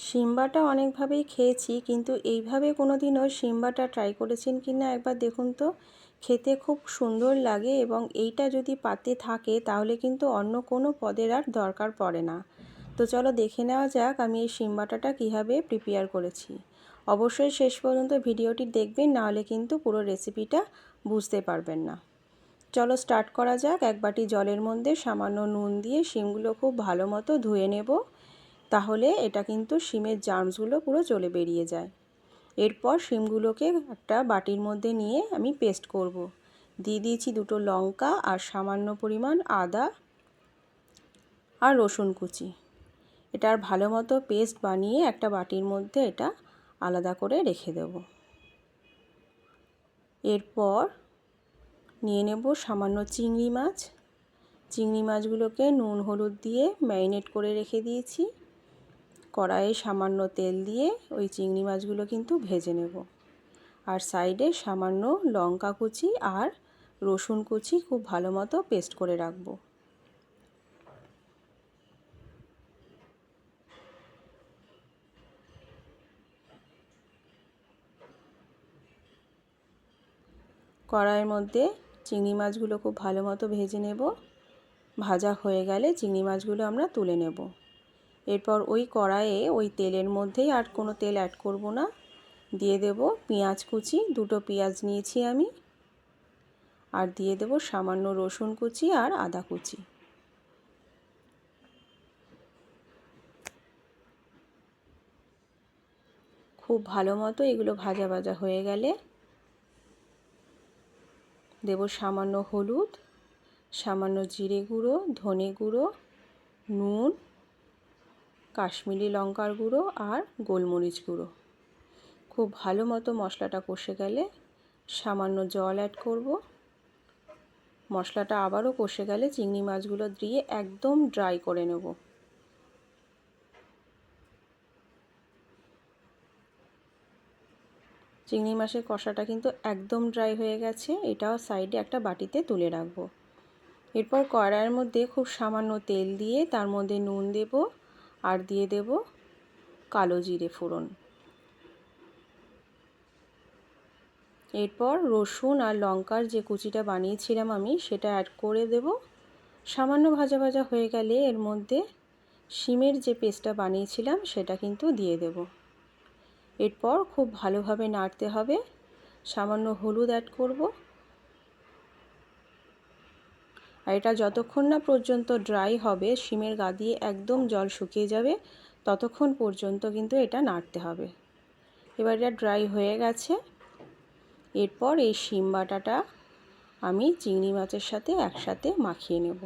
শিম বাটা অনেকভাবেই খেয়েছি, কিন্তু এইভাবে কোনো দিনও শিম বাটা ট্রাই করেছেন কি না একবার দেখুন তো। খেতে খুব সুন্দর লাগে এবং এইটা যদি পাতে থাকে তাহলে কিন্তু অন্য কোনো পদের আর দরকার পড়ে না। তো চলো দেখে নেওয়া যাক আমি এই শিম বাটাটা কীভাবে প্রিপেয়ার করেছি। অবশ্যই শেষ পর্যন্ত ভিডিওটি দেখবেন, নাহলে কিন্তু পুরো রেসিপিটা বুঝতে পারবেন না। চলো স্টার্ট করা যাক। এক বাটি জলের মধ্যে সামান্য নুন দিয়ে শিমগুলো খুব ভালো মতো ধুয়ে নেব, তাহলে এটা কিন্তু শিমের জার্মসগুলো পুরো চলে বেরিয়ে যায়। এরপর শিমগুলোকে একটা বাটির মধ্যে নিয়ে আমি পেস্ট করব। দিয়ে দিয়েছি দুটো লঙ্কা আর সামান্য পরিমাণ আদা আর রসুন কুচি। এটার ভালো মতো পেস্ট বানিয়ে একটা বাটির মধ্যে এটা আলাদা করে রেখে দেব। এরপর নিয়ে নেব সামান্য চিংড়ি মাছ। চিংড়ি মাছগুলোকে নুন হলুদ দিয়ে ম্যারিনেট করে রেখে দিয়েছি। কড়াইয়ে সামান্য তেল দিয়ে ওই চিংড়ি মাছগুলো কিন্তু ভেজে নেব। আর সাইডে সামান্য লঙ্কা কুচি আর রসুন কুচি খুব ভালো মতো পেস্ট করে রাখবো। কড়াইয়ের মধ্যে চিংড়ি মাছগুলো খুব ভালো মতো ভেজে নেব। ভাজা হয়ে গেলে চিংড়ি মাছগুলো আমরা তুলে নেব। এরপর ওই কড়াইয়ে ওই তেলের মধ্যেই, আর কোনো তেল অ্যাড করব না, দিয়ে দেব পেঁয়াজ কুচি। দুটো পেঁয়াজ নিয়েছি আমি। আর দিয়ে দেব সামান্য রসুন কুচি আর আদা কুচি। খুব ভালো মতো এগুলো ভাজা ভাজা হয়ে গেলে দেব সামান্য হলুদ, সামান্য জিরে গুঁড়ো, ধনে গুঁড়ো, নুন, কাশ্মীরি লঙ্কার গুঁড়ো আর গোলমরিচ গুঁড়ো। খুব ভালো মতো মশলাটা কষে গেলে সামান্য জল অ্যাড করব। মশলাটা আবারও কষে গেলে চিংড়ি মাছগুলো দিয়ে একদম ড্রাই করে নেব। চিংড়ি মাছের কষাটা কিন্তু একদম ড্রাই হয়ে গেছে। এটাও সাইডে একটা বাটিতে তুলে রাখবো। এরপর কড়াইয়ের মধ্যে খুব সামান্য তেল দিয়ে তার মধ্যে নুন দেব আর দিয়ে দেব কালো জিরে ফোড়ন। এরপর রসুন আর লঙ্কার যে কুচিটা বানিয়েছিলাম আমি, সেটা অ্যাড করে দেব। সামান্য ভাজা ভাজা হয়ে গেলে এর মধ্যে শিমের যে পেস্টটা বানিয়েছিলাম সেটা কিন্তু দিয়ে দেব। এরপর খুব ভালোভাবে নাড়তে হবে। সামান্য হলুদ অ্যাড করব। আর এটা যতক্ষণ না পর্যন্ত ড্রাই হবে, শিমের গা দিয়ে একদম জল শুকিয়ে যাবে, ততক্ষণ পর্যন্ত কিন্তু এটা নাড়তে হবে। এবার এটা ড্রাই হয়ে গেছে। এরপর এই শিম বাটাটা আমি চিংড়ি মাছের সাথে একসাথে মাখিয়ে নেব।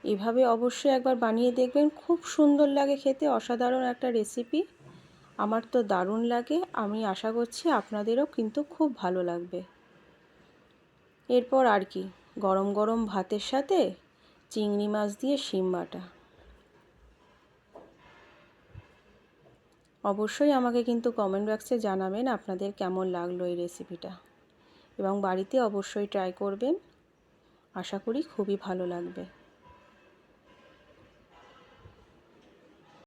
এভাবে অবশ্যই একবার বানিয়ে দেখবেন, খুব সুন্দর লাগে খেতে। অসাধারণ একটা রেসিপি। আমার তো দারুণ লাগে। আমি আশা করছি আপনাদেরও কিন্তু খুব ভালো লাগবে। এরপর আর কি, গরম গরম ভাতের সাথে চিংড়ি মাছ দিয়ে শিম বাটা। অবশ্যই আমাকে কিন্তু কমেন্ট বক্সে জানাবেন আপনাদের কেমন লাগলো এই রেসিপিটা, এবং বাড়িতে অবশ্যই ট্রাই করবেন। আশা করি খুবই ভালো লাগবে।